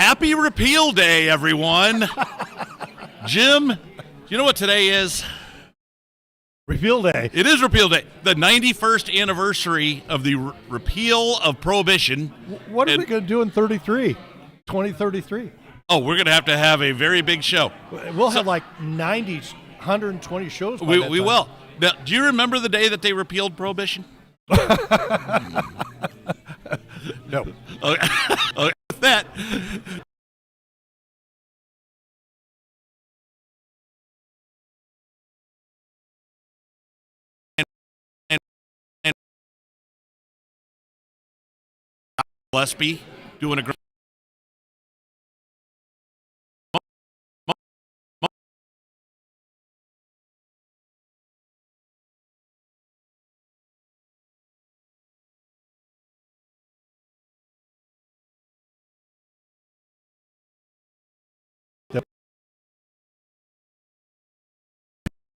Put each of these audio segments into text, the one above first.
Happy Repeal Day, everyone. Jim, you know what today is? Repeal Day. It is Repeal Day, the 91st anniversary of the repeal of Prohibition. What are we going to do in 2033? Oh, we're going to have a very big show. We'll have like 120 shows. We will. Now, do you remember the day that they repealed Prohibition? No. Okay. With that. And Gillespie doing a great.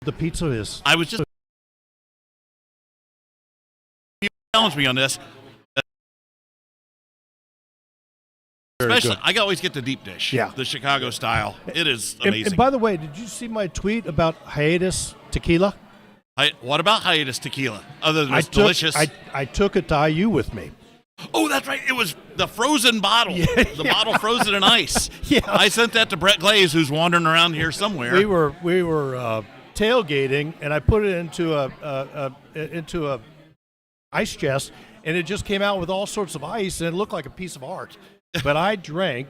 The pizza is. I was just. You challenged me on this. Especially, I always get the deep dish. Yeah. The Chicago style. It is amazing. And by the way, did you see my tweet about hiatus tequila? What about hiatus tequila? Other than it's delicious. delicious. I took it to IU with me. Oh, that's right. It was the frozen bottle. Yeah, the bottle frozen in ice. Yeah. I sent that to Brett Glaze, who's wandering around here somewhere. We were tailgating, and I put it into a ice chest, and it just came out with all sorts of ice, and it looked like a piece of art. But I drank.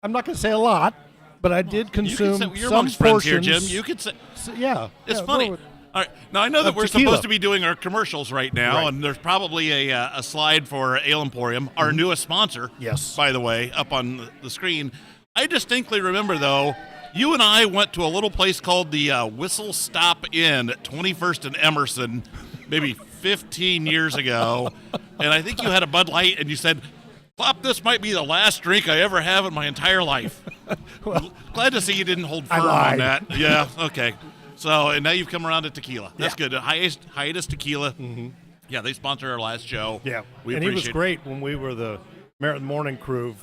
I'm not going to say a lot, but I did consume you're some amongst friends here, portions. Jim. You could say. Yeah, It's yeah, funny. well, All right. Now, I know that we're tequila. supposed to be doing our commercials right now, Right. and there's probably a slide for Ale Emporium, our newest sponsor, Yes. by the way, up on the screen. I distinctly remember, though, you and I went to a little place called the Whistle Stop Inn at 21st and Emerson maybe 15 years ago, and I think you had a Bud Light, and you said, "Plop, this might be the last drink I ever have in my entire life." Well, glad to see you didn't hold I firm on lied. that. Yeah, okay. So, and now you've come around to tequila. That's Yeah. good. Hiatus Tequila. Mm-hmm. Yeah, they sponsored our last show. yeah, we and he was appreciate it. great when we were the Merritt Morning crew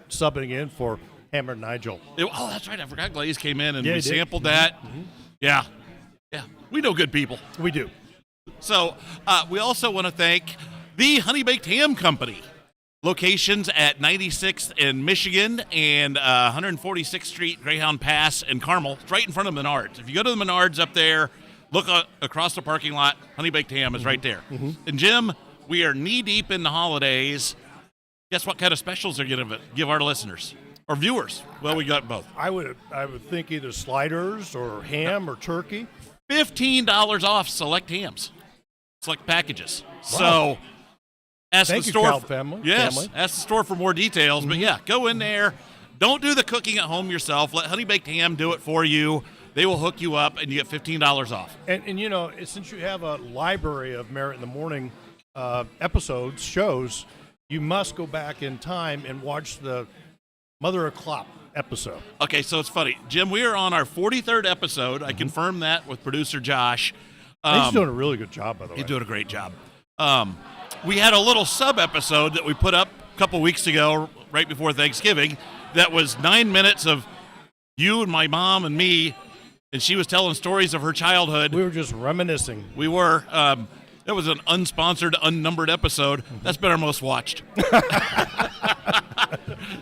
subbing in for Hammer and Nigel. Oh, that's right. I forgot Glaze came in and Yeah, we he did. sampled that. Mm-hmm. Yeah. Yeah. We know good people. We do. So, we also want to thank the Honey Baked Ham Company. Locations at 96th in Michigan and 146th Street, Greyhound Pass, and Carmel. It's right in front of Menards. If you go to the Menards up there, look across the parking lot. Honey Baked Ham is right there. Mm-hmm. And Jim, we are knee-deep in the holidays. Guess what kind of specials they're going to give our listeners or viewers? Well, we got both. I would think either sliders or ham or turkey. $15 off select hams, select packages. Wow. So ask Thank the you, store. Cal family. Yes, Family. ask the store for more details. But yeah, go in there. Don't do the cooking at home yourself. Let Honey Baked Ham do it for you. They will hook you up, and you get $15 off. And you know, since you have a library of Merritt in the Morning episodes, shows, you must go back in time and watch the Mother of Clop episode. Okay, so it's funny. Jim, we are on our 43rd episode. I confirmed that with producer Josh. He's doing a really good job, by the way. He's doing a great job. We had a little sub-episode that we put up a couple weeks ago, right before Thanksgiving, that was 9 minutes of you and my mom and me, and she was telling stories of her childhood. We were just reminiscing. We were. It was an unsponsored, unnumbered episode. That's been our most watched.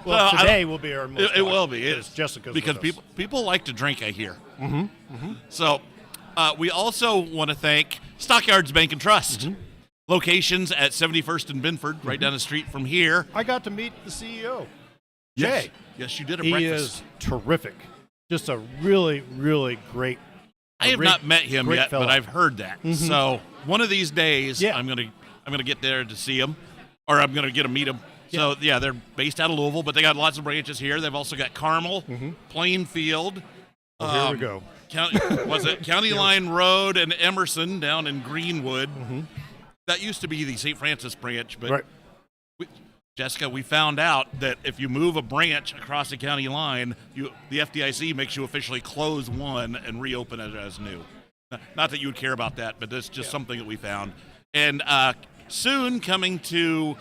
Well, today will be our most It will be. It's Jessica's because with us. people like to drink, I hear. Mm-hmm. Mm-hmm. So we also want to thank Stockyards Bank and Trust. Mm-hmm. Locations at 71st and Binford, right down the street from here. I got to meet the CEO, Yes. Jay. Yes, you did a He breakfast. is terrific. Just a really, really great. I have not met him great yet, fella. but I've heard that. Mm-hmm. So one of these days, Yeah. I'm gonna get there to see him, or I'm gonna get to meet him. So yeah, they're based out of Louisville, but they got lots of branches here. They've also got Carmel, Plainfield. Here we go. County Line Road and Emerson down in Greenwood. That used to be the St. Francis branch, but Right. Jessica, we found out that if you move a branch across the county line, the FDIC makes you officially close one and reopen it as new. Not that you would care about that, but that's just something that we found. And soon coming to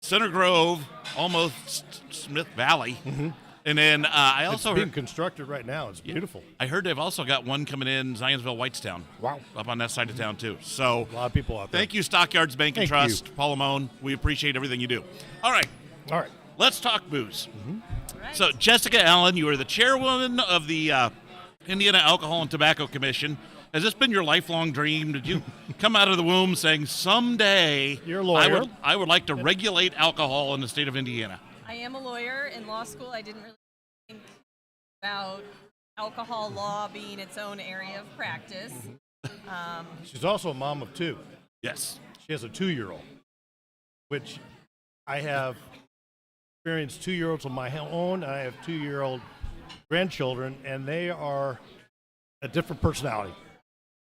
Center Grove, almost Smith Valley. Mm-hmm. And then I also It's being heard, constructed right now. It's beautiful. I heard they've also got one coming in Zionsville, Whitestown. Wow. Up on that side of town, too. So A lot of people out there. thank you, Stockyards Bank and Thank Trust, Paul Lamone. We appreciate everything you do. All right, All right. let's talk booze. Right. So, Jessica Allen, you are the chairwoman of the Indiana Alcohol and Tobacco Commission. Has this been your lifelong dream? Did you come out of the womb saying, someday You're a lawyer. I would like to regulate alcohol in the state of Indiana? I am a lawyer. In law school, I didn't really think about alcohol law being its own area of practice. She's also a mom of 2. Yes. She has a 2-year-old, which I have experienced 2-year-olds of my own. I have 2-year-old grandchildren, and they are a different personality.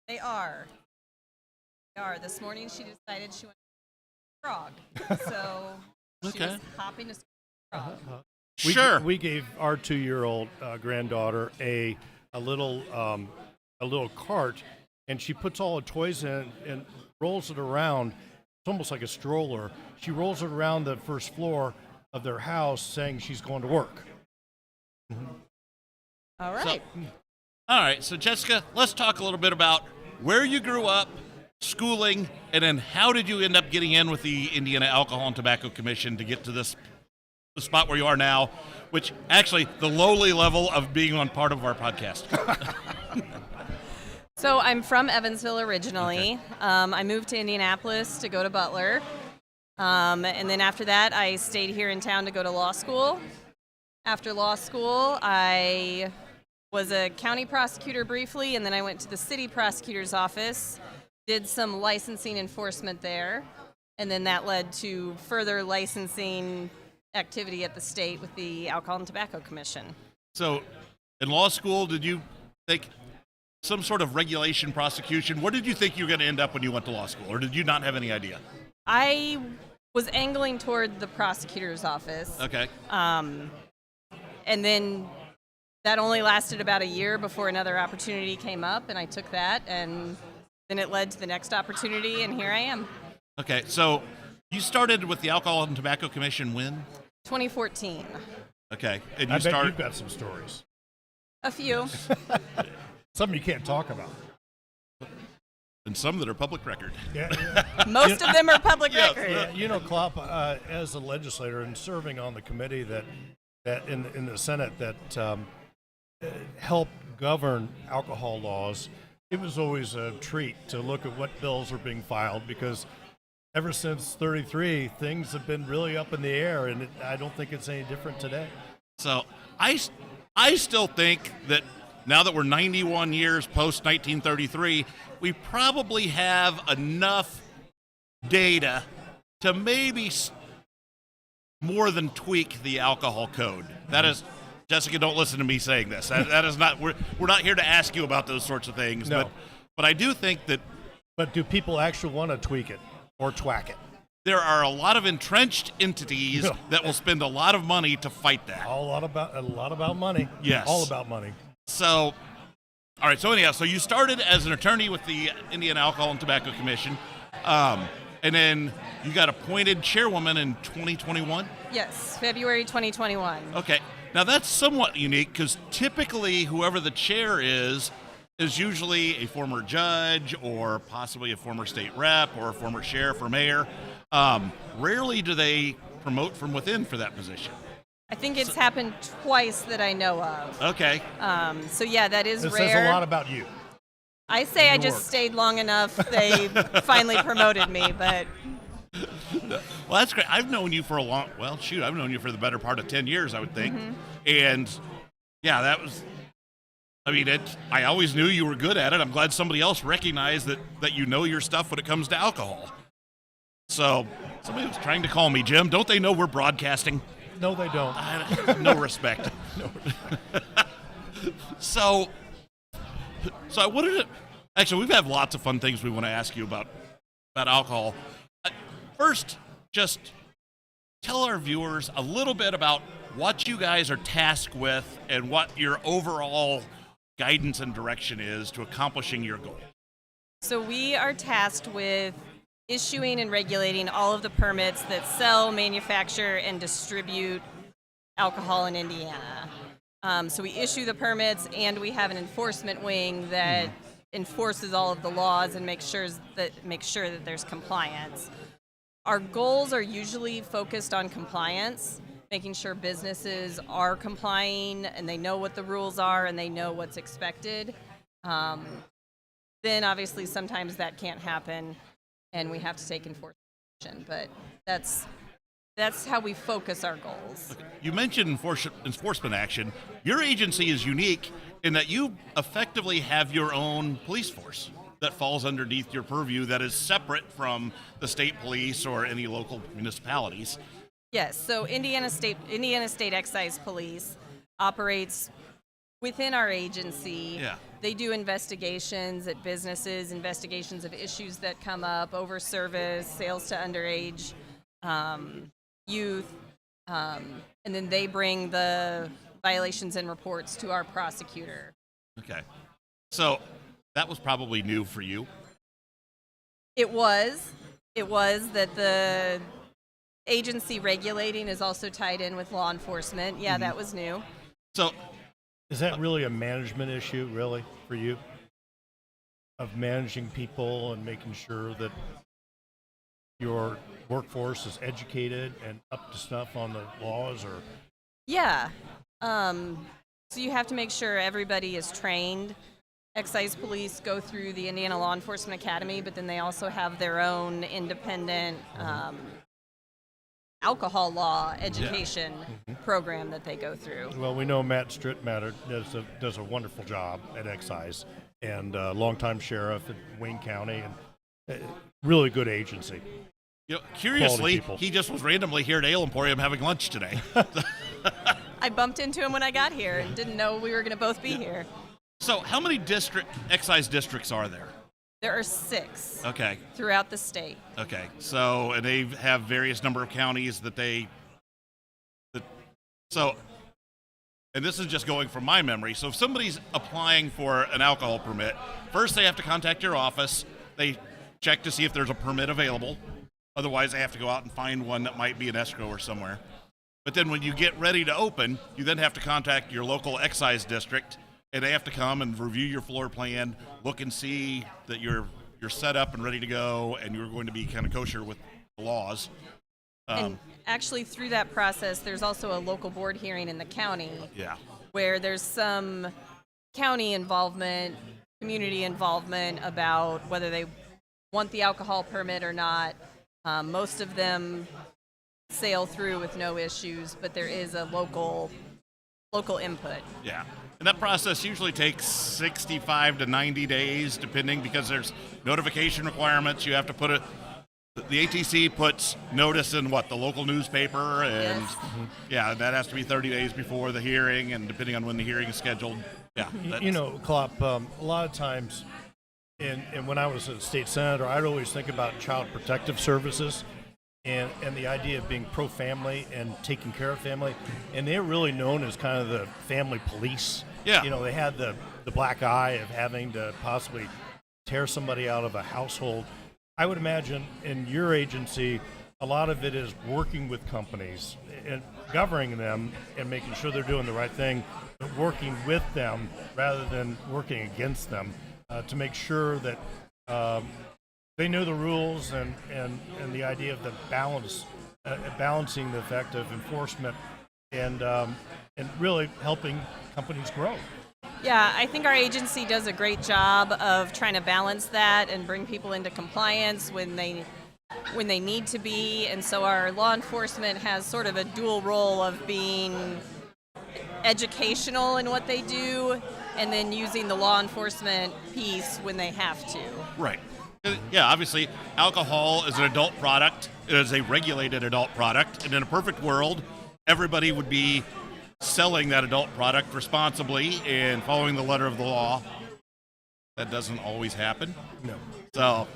They are. This morning, she decided she wanted to frog. So she Okay. was hopping to school frog. Sure. We gave our 2-year-old granddaughter a little cart, and she puts all the toys in and rolls it around. It's almost like a stroller. She rolls it around the first floor of their house, saying she's going to work. All right. All right, so Jessica, let's talk a little bit about where you grew up, schooling, and then how did you end up getting in with the Indiana Alcohol and Tobacco Commission to get to the spot where you are now, which actually the lowly level of being on part of our podcast. So I'm from Evansville originally. Okay. I moved to Indianapolis to go to Butler. And then after that, I stayed here in town to go to law school. After law school, I was a county prosecutor briefly, and then I went to the city prosecutor's office, did some licensing enforcement there, and then that led to further licensing activity at the state with the Alcohol and Tobacco Commission. So in law school, did you think some sort of regulation prosecution? What did you think you were going to end up when you went to law school, or did you not have any idea? I was angling toward the prosecutor's office. Okay. And then that only lasted about a year before another opportunity came up, and I took that, and then it led to the next opportunity, and here I am. Okay, so you started with the Alcohol and Tobacco Commission when? 2014. Okay, and I you bet you've got some stories. A few. Something you can't talk about. and some that are public record. Yeah. Most of them are public Yeah. record. Yeah, you know, Klopp, as a legislator and serving on the committee that in the Senate that helped govern alcohol laws, it was always a treat to look at what bills are being filed, because ever since 33, things have been really up in the air, and I don't think it's any different today. So I still think that now that we're 91 years post 1933, we probably have enough data to maybe more than tweak the alcohol code. That is, Jessica, don't listen to me saying this. That is not, we're not here to ask you about those sorts of things. No. But I do think that But do people actually want to tweak it or twack it? there are a lot of entrenched entities Yeah. that will spend a lot of money to fight that. A lot about money. Yes. All about money. So, all right. So anyhow, so you started as an attorney with the Indiana Alcohol and Tobacco Commission, and then you got appointed chairwoman in 2021. Yes, February 2021. Okay. Now that's somewhat unique because typically whoever the chair is usually a former judge or possibly a former state rep or a former sheriff or mayor. Rarely do they promote from within for that position. I think it's happened twice that I know of. Okay. So yeah, that is It rare. says a lot about you. I say I your just work. stayed long enough. They finally promoted me, but Well, that's great. I've known you for I've known you for the better part of 10 years, I would think. And yeah, that was, I always knew you were good at it. I'm glad somebody else recognized that you know your stuff when it comes to alcohol. So somebody was trying to call me, Jim. Don't they know we're broadcasting? No, they don't. No respect. So I wanted to, actually, we've had lots of fun things we want to ask you about alcohol. First, just tell our viewers a little bit about what you guys are tasked with and what your overall guidance and direction is to accomplishing your goal. so we are tasked with issuing and regulating all of the permits that sell, manufacture, and distribute alcohol in Indiana. So we issue the permits, and we have an enforcement wing that enforces all of the laws and makes sure that there's compliance. Our goals are usually focused on compliance, making sure businesses are complying and they know what the rules are and they know what's expected. Then obviously sometimes that can't happen and we have to take enforcement action, but that's how we focus our goals. You mentioned enforcement action. Your agency is unique in that you effectively have your own police force that falls underneath your purview that is separate from the state police or any local municipalities. Yes, so Indiana State Excise Police operates within our agency. Yeah. They do investigations at businesses, investigations of issues that come up, over service, sales to underage youth, and then they bring the violations and reports to our prosecutor. Okay. So that was probably new for you. It was that the agency regulating is also tied in with law enforcement. Yeah, that was new. So Is that really a management issue, really, for you? Of managing people and making sure that your workforce is educated and up to snuff on the laws, or? Yeah. So you have to make sure everybody is trained. Excise police go through the Indiana Law Enforcement Academy, but then they also have their own independent alcohol law education program that they go through. Well, we know Matt Strittmatter does a wonderful job at Excise, and longtime sheriff in Wayne County, and really good agency. You know, curiously, people. he just was randomly here at Ale Emporium having lunch today. I bumped into him when I got here and didn't know we were going to both be here. So how many excise districts are there? There are 6 Okay. throughout the state. Okay. So, and they have various number of counties and this is just going from my memory. So if somebody's applying for an alcohol permit, first they have to contact your office. They check to see if there's a permit available. Otherwise, they have to go out and find one that might be in escrow or somewhere. But then when you get ready to open, you then have to contact your local excise district, and they have to come and review your floor plan, look and see that you're set up and ready to go, and you're going to be kind of kosher with the laws. And actually, through that process, there's also a local board hearing in the county Yeah. where there's some county involvement, community involvement about whether they want the alcohol permit or not. Most of them sail through with no issues, but there is a local input. Yeah. And that process usually takes 65 to 90 days, depending, because there's notification requirements. You have to put the ATC puts notice in the local newspaper, and Yes. that has to be 30 days before the hearing, and depending on when the hearing is scheduled. Yeah. You know, Klopp, a lot of times, and when I was a state senator, I'd always think about child protective services and the idea of being pro-family and taking care of family. And they're really known as kind of the family police. Yeah. You know, they had the black eye of having to possibly tear somebody out of a household. I would imagine in your agency, a lot of it is working with companies and governing them and making sure they're doing the right thing, but working with them rather than working against them to make sure that they know the rules and the idea of the balancing the effect of enforcement and really helping companies grow. Yeah, I think our agency does a great job of trying to balance that and bring people into compliance when they need to be. And so our law enforcement has sort of a dual role of being educational in what they do and then using the law enforcement piece when they have to. Right. Yeah, obviously, alcohol is an adult product. It is a regulated adult product. And in a perfect world, everybody would be selling that adult product responsibly and following the letter of the law. That doesn't always happen. No. So,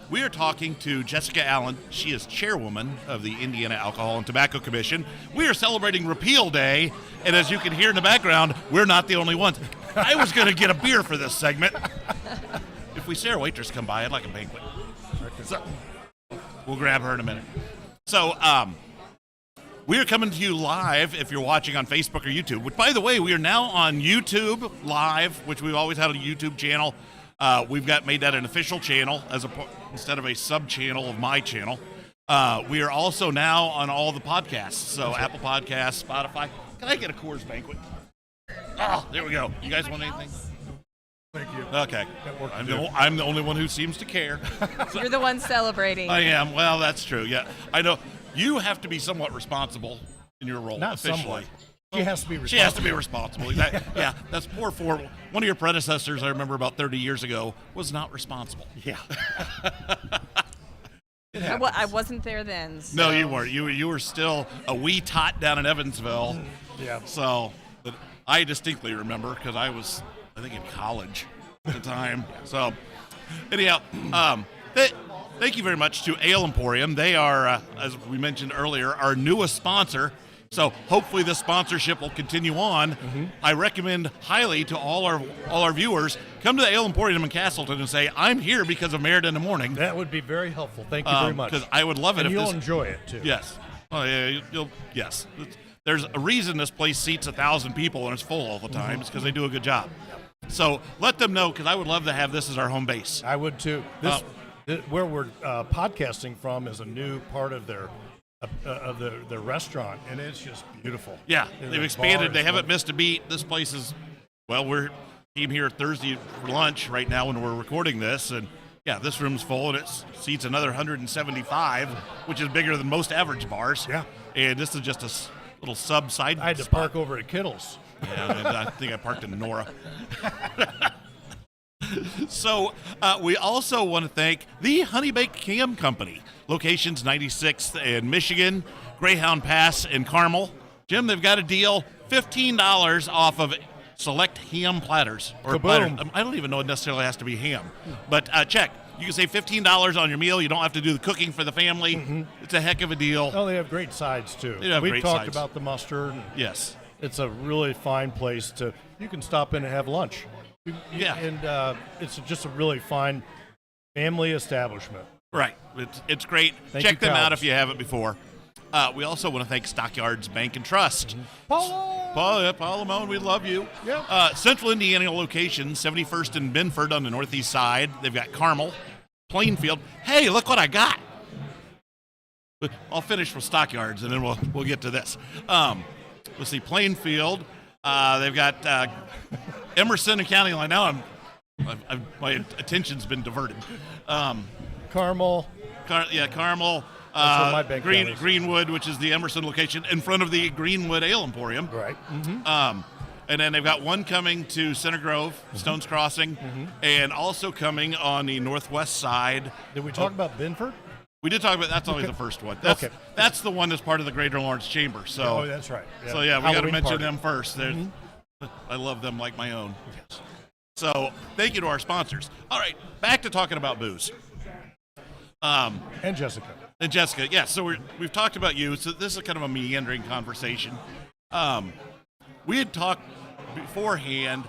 we are talking to Jessica Allen. She is chairwoman of the Indiana Alcohol and Tobacco Commission. We are celebrating Repeal Day, and as you can hear in the background, we're not the only ones. I was going to get a beer for this segment. if we see our waitress come by, I'd like a banquet. So, we'll grab her in a minute. So, we are coming to you live if you're watching on Facebook or YouTube, which, by the way, we are now on YouTube Live, which we've always had a YouTube channel. We've made that an official channel instead of a sub-channel of my channel. We are also now on all the podcasts, so Apple Podcasts, Spotify. Can I get a Coors Banquet? Oh, there we go. You guys want anything? Thank you. Okay. I'm the only one who seems to care. You're the one celebrating. I am. Well, that's true. Yeah, I know. You have to be somewhat responsible in your role. Not officially. somewhat. She has to be responsible. She has to be responsible. Exactly. Yeah, that's poor for one of your predecessors. I remember about 30 years ago was not responsible. Yeah. I wasn't there then. So. No, you weren't. You were still a wee tot down in Evansville. Yeah. So but I distinctly remember because I was, I think, in college at the time. So anyhow, thank you very much to Ale Emporium. They are, as we mentioned earlier, our newest sponsor. So hopefully this sponsorship will continue on. Mm-hmm. I recommend highly to all our viewers, come to the Ale Emporium in Castleton and say, I'm here because of Merritt in the Morning. That would be very helpful. Thank you very much. Because I would love it. And you'll enjoy it, too. Yes. Oh, yeah, yes. There's a reason this place seats 1,000 people and it's full all the time. It's because they do a good job. So let them know, because I would love to have this as our home base. I would, too. Where we're podcasting from is a new part of their restaurant, and it's just beautiful. Yeah, and they've expanded. They haven't missed a beat. This place is, well, we're came here Thursday for lunch right now when we're recording this, and yeah, this room's full, and it seats another 175, which is bigger than most average bars. Yeah. And this is just a little side I had to spot. park over at Kittle's. Yeah, and I think I parked in Nora. So we also want to thank the Honey Baked Ham Company, locations 96th in Michigan, Greyhound Pass in Carmel. Jim, they've got a deal, $15 off of select ham platters. Or platters. I don't even know it necessarily has to be ham. But check. You can save $15 on your meal. You don't have to do the cooking for the family. Mm-hmm. It's a heck of a deal. Oh, they have great sides, too. We've talked about the mustard. Yes. It's a really fine place you can stop in and have lunch. Yeah. And it's just a really fine family establishment. Right. It's great. Check them out if you haven't before. We also want to thank Stockyards Bank and Trust. Paul Lamone, we love you. Yeah. Central Indiana location, 71st and Binford on the northeast side. They've got Carmel, Plainfield. Hey, look what I got. I'll finish with Stockyards, and then we'll get to this. Let's see, Plainfield. They've got Emerson and County Line. Now my attention's been diverted. Carmel. Carmel. That's where my bank is. Greenwood, which is the Emerson location, in front of the Greenwood Ale Emporium. Right. Mm-hmm. And then they've got one coming to Center Grove, Stones Crossing, and also coming on the northwest side. Did we talk about Binford? We did talk about that's always the first one. That's the one that's part of the Greater Lawrence Chamber. So that's right. Yeah. So yeah, we got to mention them first. I love them like my own. Yes. So thank you to our sponsors. All right, back to talking about booze. And Jessica. Yeah. So we've talked about you. So this is kind of a meandering conversation. We had talked beforehand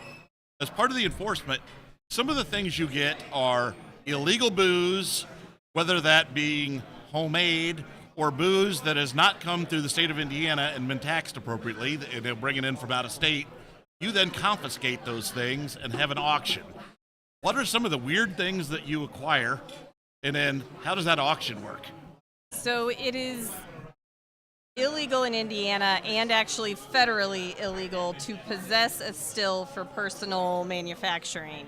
as part of the enforcement. Some of the things you get are illegal booze, whether that being homemade or booze that has not come through the state of Indiana and been taxed appropriately, and they'll bring it in from out of state. You then confiscate those things and have an auction. What are some of the weird things that you acquire, and then how does that auction work? So it is illegal in Indiana and actually federally illegal to possess a still for personal manufacturing.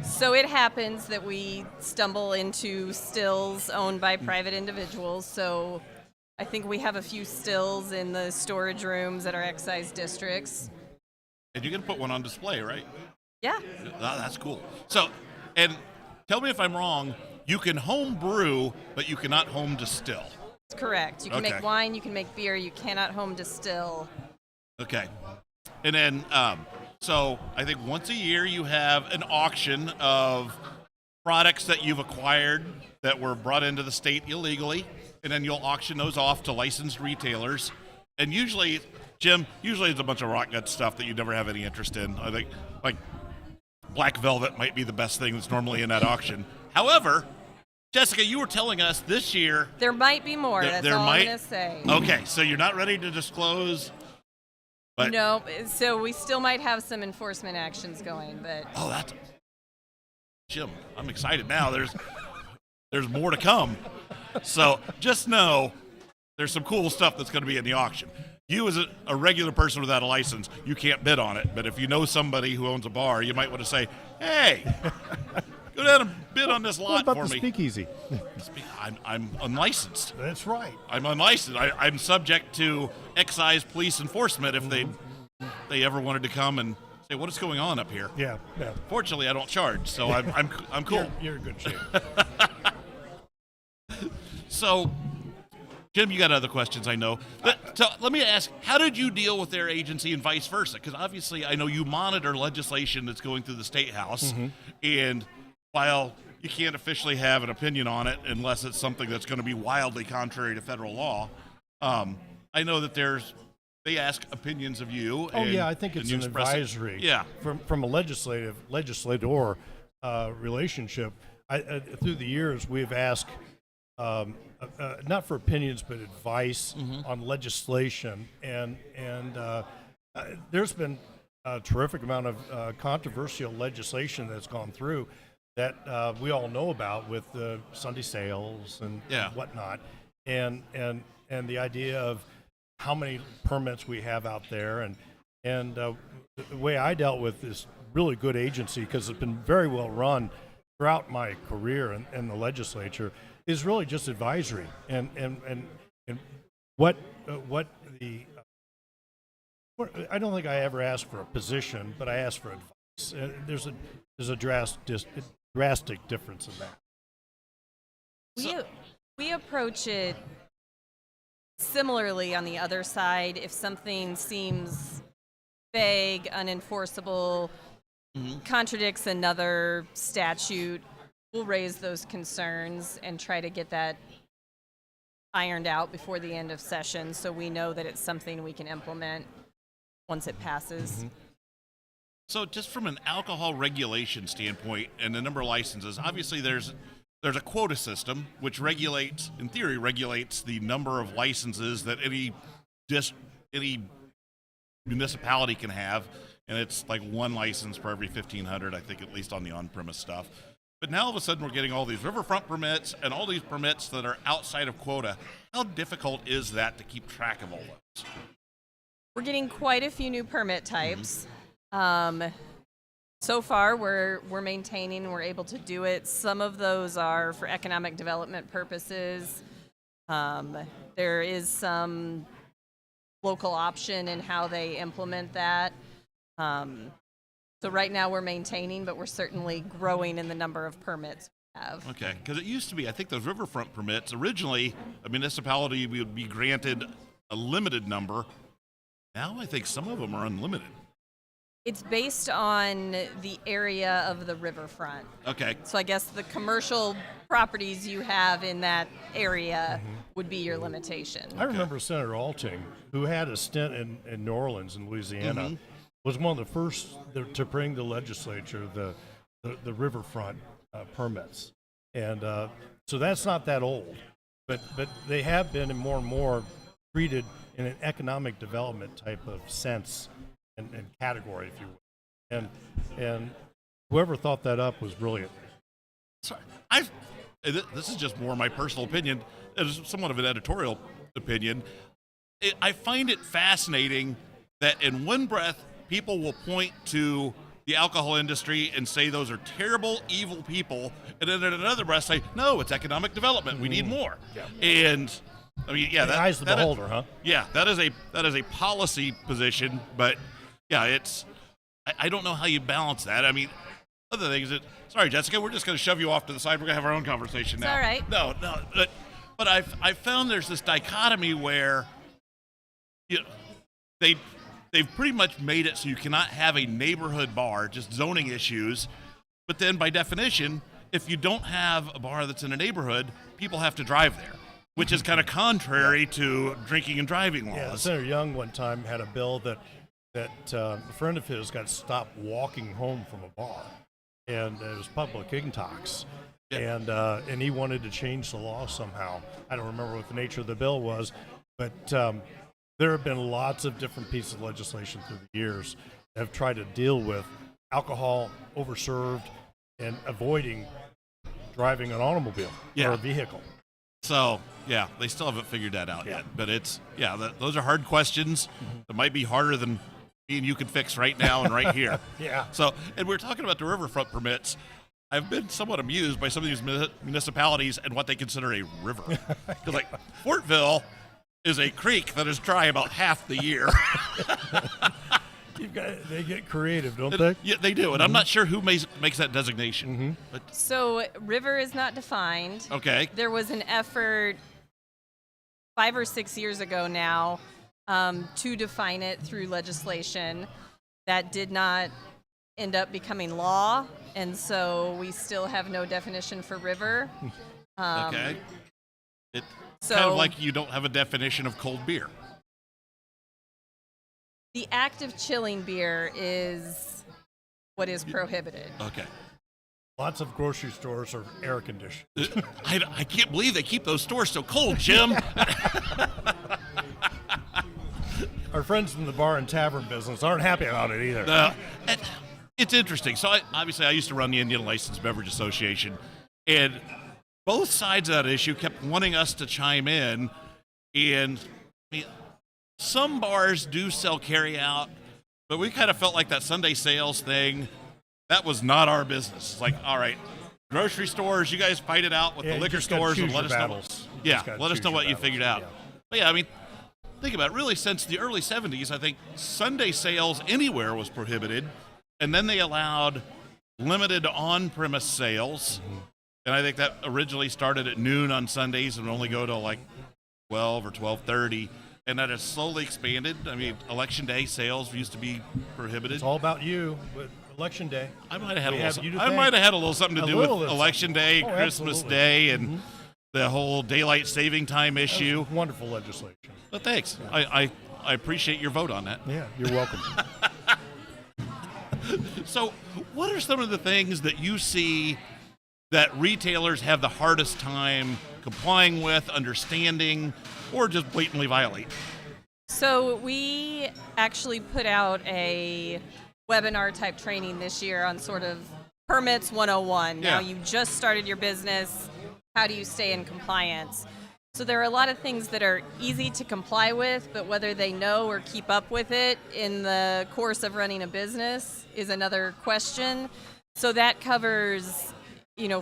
So it happens that we stumble into stills owned by private individuals. So I think we have a few stills in the storage rooms at our excise districts. And you can put one on display, right? Yeah. Oh, that's cool. So, and tell me if I'm wrong, you can home brew, but you cannot home distill. That's correct. You can make wine, you can make beer, you cannot home distill. Okay. And then, so I think once a year you have an auction of products that you've acquired that were brought into the state illegally, and then you'll auction those off to licensed retailers. And usually, Jim, it's a bunch of rock gut stuff that you never have any interest in. I think, like, black velvet might be the best thing that's normally in that auction. However, Jessica, you were telling us this year There might be more. That's all I'm going to say. Okay, so you're not ready to disclose. But No, so we still might have some enforcement actions going, but that's Jim. I'm excited now. There's more to come. So just know there's some cool stuff that's going to be in the auction. You, as a regular person without a license, you can't bid on it. But if you know somebody who owns a bar, you might want to say, "Hey, go down and bid on this What lot about for the me." speakeasy? I'm unlicensed. That's right. I'm unlicensed. I'm subject to excise police enforcement if they ever wanted to come and say, "What is going on up here?" Yeah. Fortunately, I don't charge, so I'm cool. You're in good shape. So, Jim, you got other questions, I know. So let me ask, how did you deal with their agency and vice versa? Because obviously I know you monitor legislation that's going through the State House, and while you can't officially have an opinion on it unless it's something that's going to be wildly contrary to federal law, I know that they ask opinions of you. Oh, yeah, I think it's an advisory. Yeah. From a legislator relationship, through the years, we've asked, not for opinions, but advice on legislation. And there's been a terrific amount of controversial legislation that's gone through that we all know about with the Sunday sales and whatnot. And the idea of how many permits we have out there, and the way I dealt with this really good agency, because it's been very well run throughout my career in the legislature, is really just advisory and what I don't think I ever asked for a position, but I asked for advice. There's a drastic difference in that. we approach it similarly on the other side. If something seems vague, unenforceable, contradicts another statute, we'll raise those concerns and try to get that ironed out before the end of session, so we know that it's something we can implement once it passes. So just from an alcohol regulation standpoint and the number of licenses, obviously there's a quota system which in theory regulates the number of licenses that any municipality can have, and it's like one license per every 1,500, I think, at least on the on-premise stuff. But now all of a sudden we're getting all these riverfront permits and all these permits that are outside of quota. How difficult is that to keep track of all those? We're getting quite a few new permit types. So far, we're maintaining, we're able to do it. Some of those are for economic development purposes. There is some local option in how they implement that. So right now we're maintaining, but we're certainly growing in the number of permits we have. Okay, because it used to be, I think those riverfront permits, originally a municipality would be granted a limited number. Now I think some of them are unlimited. It's based on the area of the riverfront. Okay. So I guess the commercial properties you have in that area would be your limitation. I remember Senator Alting, who had a stint in New Orleans in Louisiana, was one of the first to bring the legislature the riverfront permits. And so that's not that old. But they have been more and more treated in an economic development type of sense and category, if you will. And whoever thought that up was brilliant. Sorry, this is just more my personal opinion. It is somewhat of an editorial opinion. I find it fascinating that in one breath, people will point to the alcohol industry and say those are terrible, evil people, and then in another breath say, no, it's economic development. We need more. Yeah. And I mean, yeah, the eyes of the beholder, huh? Yeah, that is a policy position, but yeah, I don't know how you balance that. I mean, other things that. Sorry, Jessica, we're just going to shove you off to the side. We're going to have our own conversation now. It's all right. No, but I've found there's this dichotomy where, they've pretty much made it so you cannot have a neighborhood bar, just zoning issues. But then by definition, if you don't have a bar that's in a neighborhood, people have to drive there, which is kind of contrary to drinking and driving laws. Yeah, Senator Young one time had a bill that that a friend of his got stopped walking home from a bar, and it was public intox. Yeah. And he wanted to change the law somehow. I don't remember what the nature of the bill was, but there have been lots of different pieces of legislation through the years that have tried to deal with alcohol, overserved, and avoiding driving an automobile or a vehicle. So, yeah, they still haven't figured that out yet. But those are hard questions that might be harder than me and you can fix right now and right here. Yeah. So, and we're talking about the riverfront permits. I've been somewhat amused by some of these municipalities and what they consider a river. Because, like, Fortville is a creek that is dry about half the year. They get creative, don't they? Yeah, they do. And I'm not sure who makes that designation. But, So river is not defined. okay. There was an effort 5 or 6 years ago now to define it through legislation. That did not end up becoming law, and so we still have no definition for river. Okay. It's So kind of like you don't have a definition of cold beer. the act of chilling beer is what is prohibited. Okay. Lots of grocery stores are air conditioned. I can't believe they keep those stores so cold, Jim. Our friends in the bar and tavern business aren't happy about it either. It's interesting. So obviously I used to run the Indian Licensed Beverage Association, and both sides of that issue kept wanting us to chime in. And I mean, some bars do sell carry out, but we kind of felt like that Sunday sales thing, that was not our business. It's like, all right, grocery stores, you guys fight it out with the liquor stores and let us know. Yeah, let us know what you figured out. Yeah. But yeah, I mean, think about it. Really, since the early 70s, I think Sunday sales anywhere was prohibited, and then they allowed limited on-premise sales. And I think that originally started at noon on Sundays and would only go to like 12 or 12:30, and that has slowly expanded. I mean, Election Day sales used to be prohibited. It's all about you, but Election Day. I might have had a little something to A do with little Election Day, Oh, Christmas absolutely. Day, and the whole daylight saving time issue. Wonderful legislation. But thanks. I appreciate your vote on that. Yeah, you're welcome. So, what are some of the things that you see that retailers have the hardest time complying with, understanding, or just blatantly violate? So we actually put out a webinar type training this year on sort of permits 101. Now Yeah. you just started your business. How do you stay in compliance? So there are a lot of things that are easy to comply with, but whether they know or keep up with it in the course of running a business is another question. So that covers,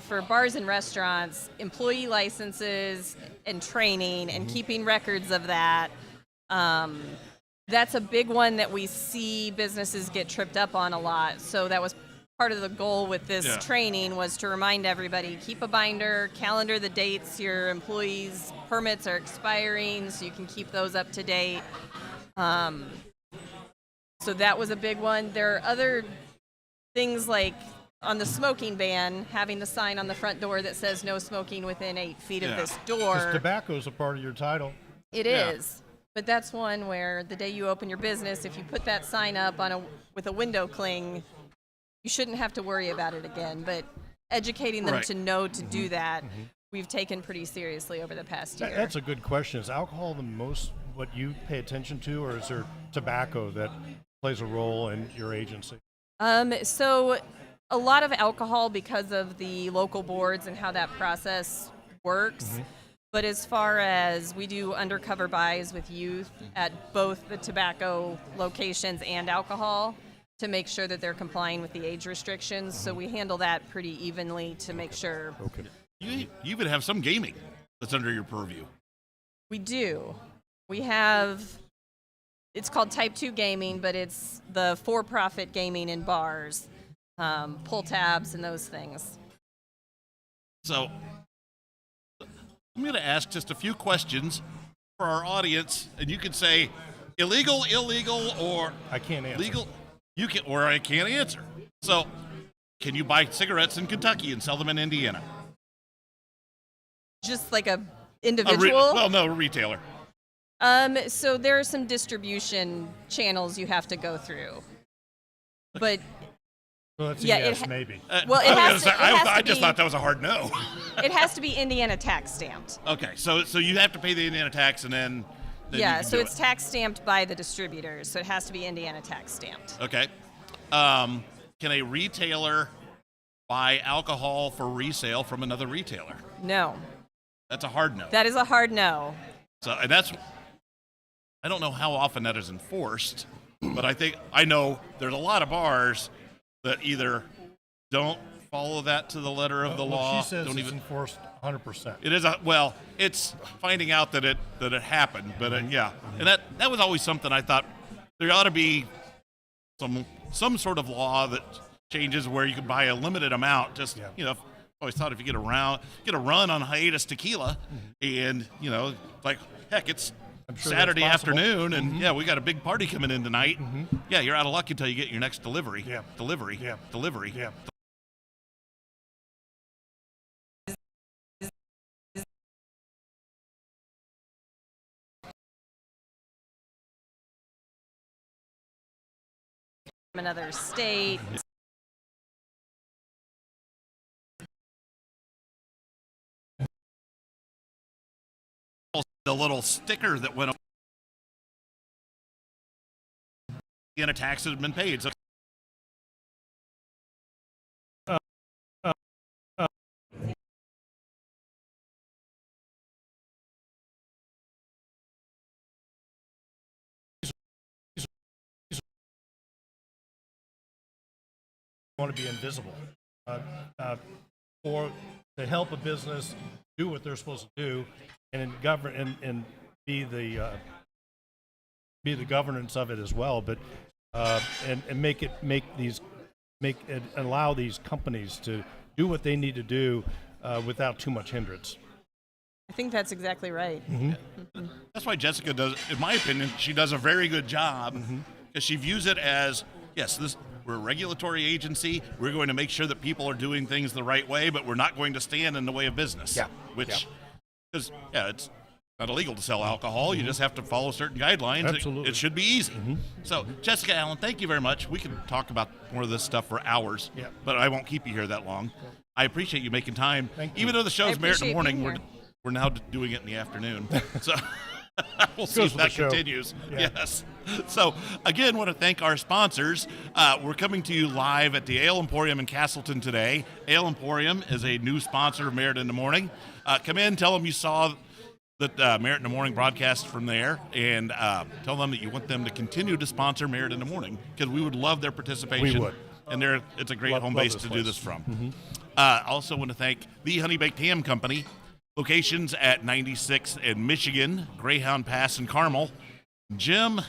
for bars and restaurants, employee licenses and training and keeping records of that. That's a big one that we see businesses get tripped up on a lot. So that was part of the goal with this training, was to remind everybody, keep a binder, calendar the dates your employees' permits are expiring so you can keep those up to date. So that was a big one. There are other things like on the smoking ban, having the sign on the front door that says no smoking within 8 feet of this door. Because tobacco's a part of your title. It is. But that's one where the day you open your business, if you put that sign up with a window cling, you shouldn't have to worry about it again. But educating them to know to do that, we've taken pretty seriously over the past year. That's a good question. Is alcohol the most what you pay attention to, or is there tobacco that plays a role in your agency? So a lot of alcohol because of the local boards and how that process works. But as far as we do undercover buys with youth at both the tobacco locations and alcohol to make sure that they're complying with the age restrictions. So we handle that pretty evenly to make sure. Okay. You even have some gaming that's under your purview. We do. We have, it's called Type 2 gaming, but it's the for-profit gaming in bars, pull tabs and those things. So I'm going to ask just a few questions for our audience, and you can say illegal, or I can't answer. legal. You can, or I can't answer. So, can you buy cigarettes in Kentucky and sell them in Indiana? Just like a individual? No, a retailer. So there are some distribution channels you have to go through, but Well, that's Yeah, a it yes, ha- maybe. well, it has to. It has I to just be, thought that was a hard no. It has to be Indiana tax stamped. Okay, so you have to pay the Indiana tax, and then you Yeah, can so do it's it. tax stamped by the distributors, so it has to be Indiana tax stamped. Okay. Can a retailer buy alcohol for resale from another retailer? No, That's a hard no. that is a hard no. So, and that's, I don't know how often that is enforced, but I know there's a lot of bars that either don't follow that to the letter of the law. She says don't it's even. enforced 100%. It is it's finding out that it happened, but yeah, and that was always something I thought there ought to be some sort of law that changes where you can buy a limited amount. Just I always thought if you get a run on hiatus tequila, and like heck, it's sure Saturday that's possible. afternoon, and yeah, we got a big party coming in tonight. Yeah, you're out of luck until you get your next delivery. Yeah. Delivery. Yeah. Delivery. Yeah. From another state. The little sticker that went and a tax had been paid. So Want to be invisible, or to help a business do what they're supposed to do, and govern and be the governance of it as well. But and allow these companies to do what they need to do without too much hindrance. I think that's exactly right. that's why Jessica does, in my opinion, she does a very good job because she views it as, yes, we're a regulatory agency. We're going to make sure that people are doing things the right way, but we're not going to stand in the way of business. Yeah. Because it's not illegal to sell alcohol. You just have to follow certain guidelines. Absolutely. It should be easy. So, Jessica Allen, thank you very much. We can talk about more of this stuff for hours, but I won't keep you here that long. I appreciate you making time. Thank you. Even though the show's I Merritt in the appreciate morning, being we're now doing it in the afternoon. So we'll see Goes if with that the show. continues. Yeah. Yes. So again, want to thank our sponsors. We're coming to you live at the Ale Emporium in Castleton today. Ale Emporium is a new sponsor of Merritt in the Morning. Come in, tell them you saw the Merritt in the Morning broadcast from there, and tell them that you want them to continue to sponsor Merritt in the Morning because we would love their participation. We would. And it's a great home Love base this to do place. this from. Also want to thank the Honey Baked Ham Company. Locations at 96 in Michigan, Greyhound Pass, and Carmel. Jim,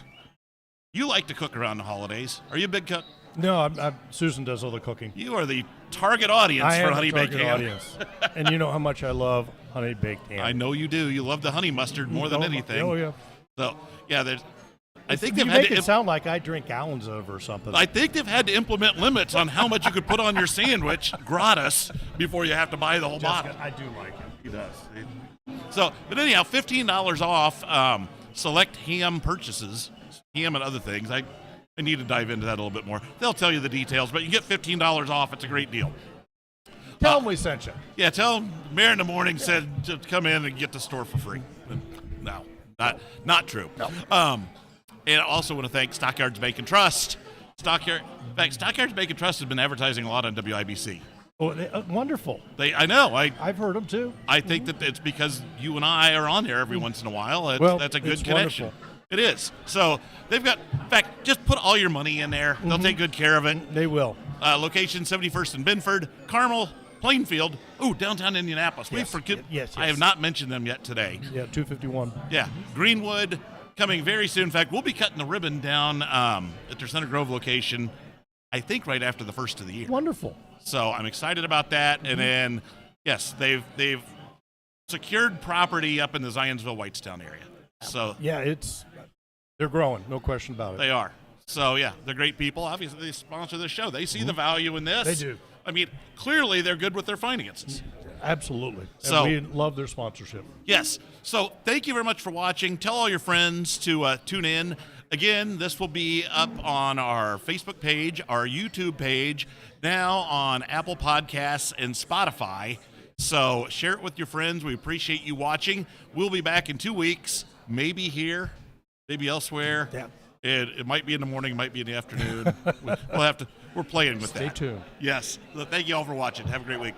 you like to cook around the holidays. Are you a big cook? No, Susan does all the cooking. You are the target audience I for am Honey the Baked target Ham. audience, and you know how much I love honey baked ham. I know you do. You love the honey mustard more than anything. Oh yeah. So, yeah, I think You they've had make to it sound like I drink gallons of or something. I think they've had to implement limits on how much you could put on your sandwich gratis before you have to buy the whole bottle. Jessica, I do like it. He does. So, but anyhow, $15 off select ham purchases, ham and other things. I need to dive into that a little bit more. They'll tell you the details, but you get $15 off. It's a great deal. Tell them we sent you. Yeah, tell them Mayor in the Morning said to come in and get the store for free. No, not true. No. And I also want to thank Stockyards Bacon Trust. In fact, Stockyards Bacon Trust has been advertising a lot on WIBC. Oh, wonderful. I know. I've heard them too. I think that it's because you and I are on there every once in a while. That's a good it's connection. wonderful. It is. So they've got, in fact, just put all your money in there. They'll take good care of it. They will. Location 71st in Binford, Carmel, Plainfield, downtown Indianapolis. Yes. I have not mentioned them yet today. Yeah, 251. Yeah, Greenwood coming very soon. In fact, we'll be cutting the ribbon down at their Center Grove location, I think right after the first of the year. Wonderful. So I'm excited about that. And then, yes, they've secured property up in the Zionsville Whitestown area. So Yeah, they're growing, no question about it. they are. So yeah, they're great people. Obviously, they sponsor this show. They see the value in this. They do. I mean, clearly they're good with their finances. Absolutely. So- And we love their sponsorship. Yes. So thank you very much for watching. Tell all your friends to tune in. Again, this will be up on our Facebook page, our YouTube page, now on Apple Podcasts and Spotify. So share it with your friends. We appreciate you watching. We'll be back in 2 weeks, maybe here, maybe elsewhere. Yeah. It might be in the morning, it might be in the afternoon. We'll have to. We're playing with that. Stay tuned. Yes. So thank you all for watching. Have a great week.